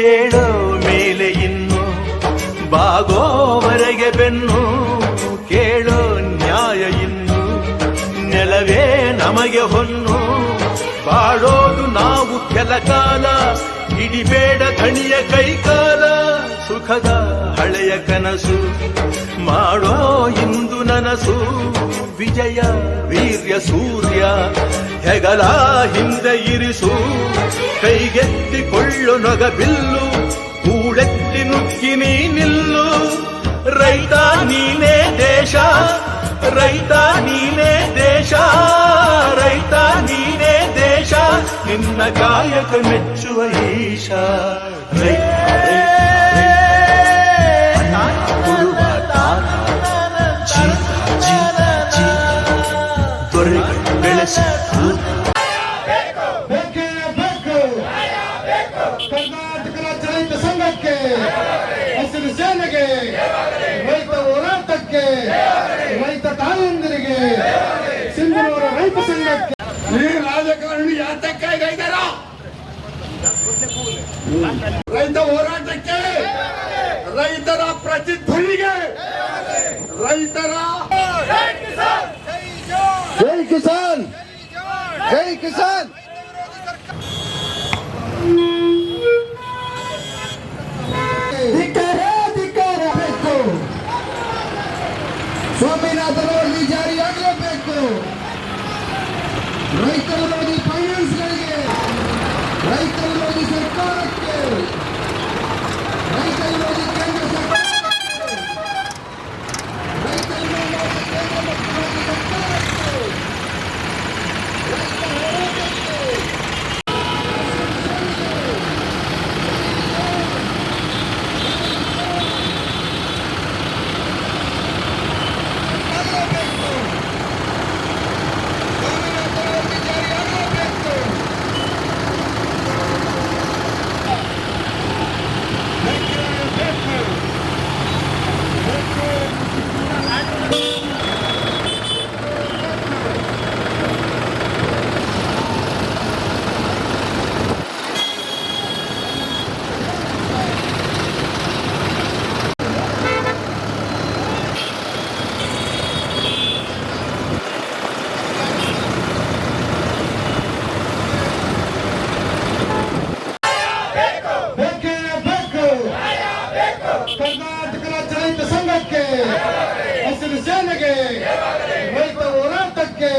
ಏಳೋ ಮೇಲೆ ಇನ್ನು ಬಾಗೋವರೆಗೆ ಬೆನ್ನು ಕೇಳೋ ನ್ಯಾಯ ಇನ್ನು ನೆಲವೇ ನಮಗೆ ಹೊನ್ನು ಬಾಳೋದು ನಾವು ಕೆಲಕಾಲ ಹಿಡಿಬೇಡ ಧಣಿಯ ಕೈಕಾಲ ಸುಖದ ಹಳೆಯ ಕನಸು ಮಾಡೋ ಇಂದು ನನಸು ವಿಜಯ ವೀರ್ಯ ಸೂರ್ಯ ಹೆಗಲ ಹಿಂದೆ ಇರಿಸು ಕೈಗೆತ್ತಿಕೊಳ್ಳು ನೊಗಬಿಲ್ಲು ಕೂಳೆತ್ತಿ ನುಗ್ಗಿ ನೀ ನಿಲ್ಲು ರೈತ ನೀನೇ ದೇಶ ರೈತ ನೀನೇ ದೇಶ ರೈತ ನೀನೇ ದೇಶ ನಿನ್ನ ಕಾಯಕ ಮೆಚ್ಚುವ ಈಶ ಬೆಳೆಸಿ ಕರ್ನಾಟಕ ರಾಜ್ಯ ರೈತ ಸಂಘಕ್ಕೆ ಹಸಿರು ಸೇನೆಗೆ ರೈತ ಹೋರಾಟಕ್ಕೆ ರೈತ ತಾಯಂದಿರಿಗೆ ಸಿಂಧನೂರ ರೈತ ಸಂಘಕ್ಕೆ ಈ ರಾಜಕಾರಣಿ ಯಾತಕ್ಕಾಗಿದ್ದಾರ ರೈತ ಹೋರಾಟಕ್ಕೆ ರೈತರ ಪ್ರತಿಧ್ವನಿಗೆ ರೈತರ ಜೈ ಕಿಸಾನ್ ಜೈ ಕಿಸಾನ್ ಧಿಕ್ಕಾರಬೇಕು ಸ್ವಾಮಿನಾಥನ್ ಅವರಿಗೆ ಜಾರಿಯಾಗಲೇಬೇಕು ರೈತರ ವಿರೋಧಿ ಫೈನಾನ್ಸ್ಗಳಿಗೆ ರೈತರ ವಿರೋಧಿ ಸರ್ಕಾರಕ್ಕೆ ರೈತ ವಿರೋಧಿ ಕೇಂದ್ರ ಸರ್ಕಾರಕ್ಕೆ ರೈತ ವಿರೋಧಿ ಕೇಂದ್ರ ಮತ್ತು ಸರ್ಕಾರಕ್ಕೆ ರೈತ ಹೋರಾಟಕ್ಕೆ ಕರ್ನಾಟಕ ರಾಜ್ಯ ರೈತ ಸಂಘಕ್ಕೆ ಹಸಿರು ಸೇನೆಗೆ ರೈತ ಹೋರಾಟಕ್ಕೆ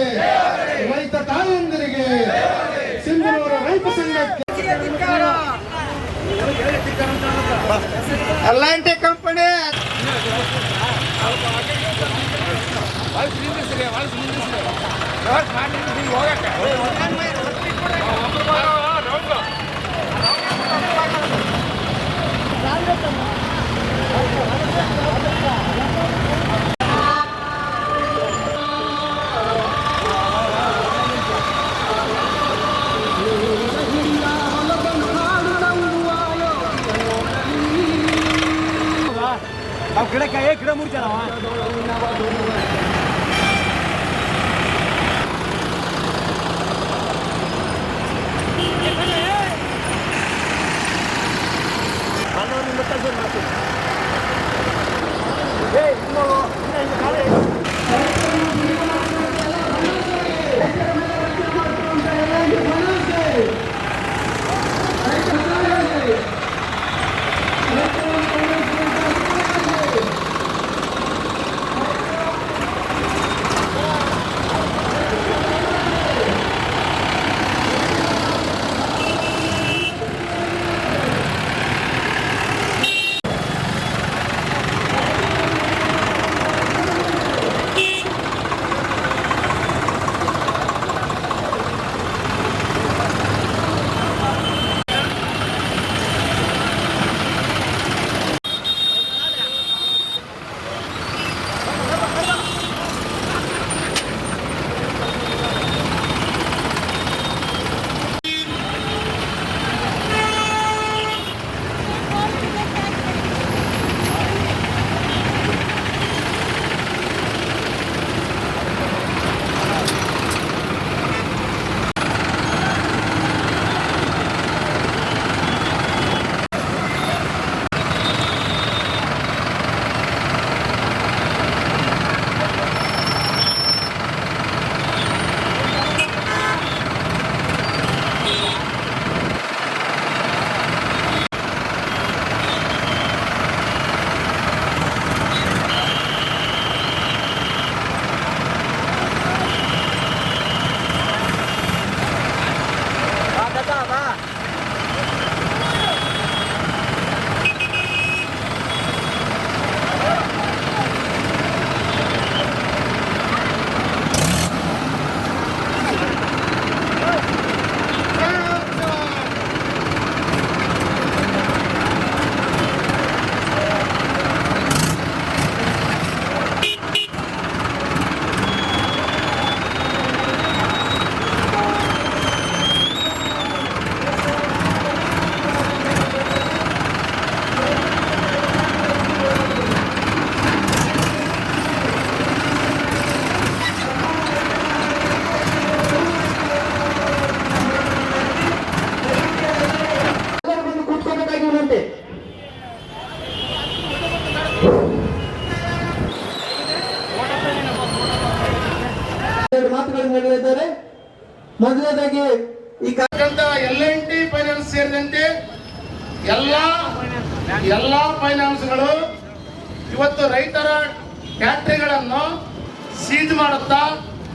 ರೈತ ತಾಯಂದಿರಿಗೆ ಸಿಂಧನೂರ ರೈತ ಸಂಘಕ್ಕೆ ಅಲ್ಲಾಂಟಿ ಕಂಪನಿ ಗಿಡ ಮುರ್ಚಾರವ ಎರಡು ಮಾತುಗಳನ್ನು ಹೇಳಲಿದ್ದಾರೆ. ಮೊದಲನೇದಾಗಿ ಈ L&T ಫೈನಾನ್ಸ್ ಸೇರಿದಂತೆ ಎಲ್ಲಾ ಫೈನಾನ್ಸ್ಗಳು ಇವತ್ತು ರೈತರ ಫ್ಯಾಕ್ಟರಿಗಳನ್ನು ಸೀಜ್ ಮಾಡುತ್ತಾ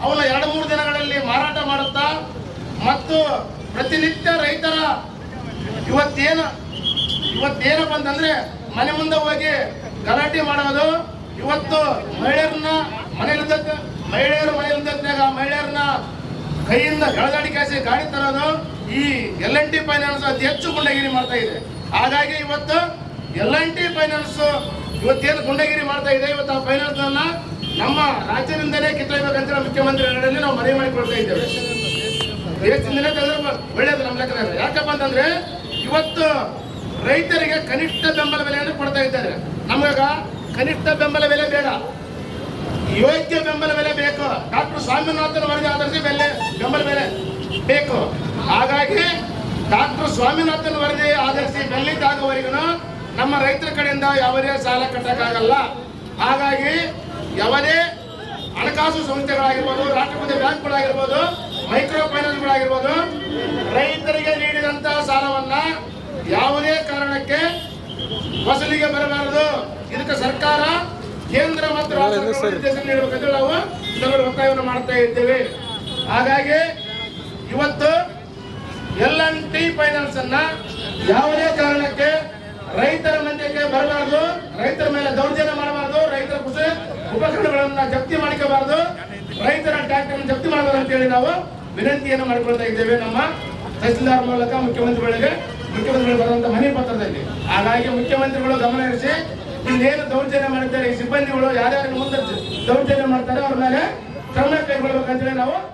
ಅವನ್ನ 2-3 ದಿನಗಳಲ್ಲಿ ಮಾರಾಟ ಮಾಡುತ್ತಾ ಮತ್ತು ಪ್ರತಿನಿತ್ಯ ರೈತರ ಇವತ್ತೇನಪ್ಪ ಅಂತಂದ್ರೆ ಮನೆ ಮುಂದೆ ಹೋಗಿ ಗಲಾಟೆ ಮಾಡೋದು. ಇವತ್ತು ಮಹಿಳೆಯರ ಮಹಿಳೆಯರನ್ನ ಕೈಯಿಂದ ಎಳೆದಾಡಿ ಕಾಸಿ ಗಾಡಿ ತರೋದು ಈ L&T ಫೈನಾನ್ಸ್ ಅತಿ ಹೆಚ್ಚು ಗುಂಡಗಿರಿ ಮಾಡ್ತಾ ಇದೆ. ಹಾಗಾಗಿ ಇವತ್ತು L&T ಫೈನಾನ್ಸ್ ಇವತ್ತೇನು ಗುಂಡಗಿರಿ ಮಾಡ್ತಾ ಇದೆ, ಇವತ್ತು ಆ ಫೈನಾನ್ಸ್ ಅನ್ನ ನಮ್ಮ ರಾಜ್ಯದಿಂದಲೇ ಕಿತ್ತೊಯ್ಬೇಕಂತ ಮುಖ್ಯಮಂತ್ರಿಗಳಲ್ಲಿ ನಾವು ಮನವಿ ಮಾಡಿಕೊಳ್ತಾ ಇದ್ದೇವೆ. ದೇಶದಿಂದಲೇ ತೆಗೆದ್ರೆ ಒಳ್ಳೇದು ನಮ್ಮ ಲೆಕ್ಕದಲ್ಲಿ. ಯಾಕಪ್ಪ ಅಂತಂದ್ರೆ ಇವತ್ತು ರೈತರಿಗೆ ಕನಿಷ್ಠ ಬೆಂಬಲ ಬೆಲೆಯನ್ನು ಕೊಡ್ತಾ ಇದ್ದಾರೆ. ನಮಗ ಕನಿಷ್ಠ ಬೆಂಬಲ ಬೆಲೆ ಬೇಡ, ಯೋಗ್ಯ ಬೆಂಬಲ ಬೆಲೆ ಬೇಕು. ಡಾಕ್ಟರ್ ಸ್ವಾಮಿನಾಥನ್ ವರದಿ ಆಧರಿಸಿ ಬೆಂಬಲ ಬೆಲೆ ಬೇಕು. ಹಾಗಾಗಿ ಡಾಕ್ಟರ್ ಸ್ವಾಮಿನಾಥನ್ ವರದಿ ಆಧರಿಸಿ ಬೆಲ್ಲಿದ್ದಾಗುವವರೆಗೂ ನಮ್ಮ ರೈತರ ಕಡೆಯಿಂದ ಯಾವುದೇ ಸಾಲ ಕಟ್ಟಕ್ಕಾಗಲ್ಲ. ಹಾಗಾಗಿ ಯಾವುದೇ ಹಣಕಾಸು ಸಂಸ್ಥೆಗಳಾಗಿರ್ಬೋದು, ರಾಷ್ಟ್ರೀಕೃತ ಬ್ಯಾಂಕ್ಗಳಾಗಿರ್ಬೋದು, ಮೈಕ್ರೋ ಫೈನಾನ್ಸ್ಗಳಾಗಿರ್ಬೋದು, ರೈತರಿಗೆ ನೀಡಿದಂತಹ ಸಾಲವನ್ನ ಯಾವುದೇ ಕಾರಣಕ್ಕೆ ವಸೂಲಿಗೆ ಬರಬಾರದು. ಇದಕ್ಕೆ ಸರ್ಕಾರ ಕೇಂದ್ರ ಮತ್ತು ರಾಜ್ಯ ನೀಡಬೇಕಂತ ನಾವು ಇದರ ಒತ್ತಾಯವನ್ನು ಮಾಡ್ತಾ ಇದ್ದೇವೆ. ಹಾಗಾಗಿ ಇವತ್ತು L&T ಫೈನಾನ್ಸ್ ಅನ್ನ ಯಾವುದೇ ಕಾರಣಕ್ಕೆ ರೈತರ ಮಂದಿಗೆ ಬರಬಾರದು, ರೈತರ ಮೇಲೆ ದೌರ್ಜನ್ಯ ಮಾಡಬಾರದು, ರೈತರ ಕೃಷಿ ಉಪಕರಣಗಳನ್ನ ಜಪ್ತಿ ಮಾಡಿಕೋಬಾರದು, ರೈತರ ಟ್ರ್ಯಾಕ್ಟರ್ ಜಪ್ತಿ ಮಾಡಬಾರದು ಅಂತ ಹೇಳಿ ನಾವು ವಿನಂತಿಯನ್ನು ಮಾಡಿಕೊಳ್ತಾ ಇದ್ದೇವೆ ನಮ್ಮ ತಹಸೀಲ್ದಾರ್ ಮೂಲಕ ಮುಖ್ಯಮಂತ್ರಿಗಳು ಬರುವಂತ ಮನವಿ ಪತ್ರದಲ್ಲಿ. ಹಾಗಾಗಿ ಮುಖ್ಯಮಂತ್ರಿಗಳು ಗಮನ ಹರಿಸಿ ಇನ್ನೇನು ದೌರ್ಜನ್ಯ ಮಾಡಿದ್ದಾರೆ ಈ ಸಿಬ್ಬಂದಿಗಳು ಯಾರ್ಯಾರು ಮುಂದೆ ದೌರ್ಜನ್ಯ ಮಾಡ್ತಾರೆ ಅವ್ರ ಮೇಲೆ ಕ್ರಮ ಕೈಗೊಳ್ಳಬೇಕಂತೇಳಿ ನಾವು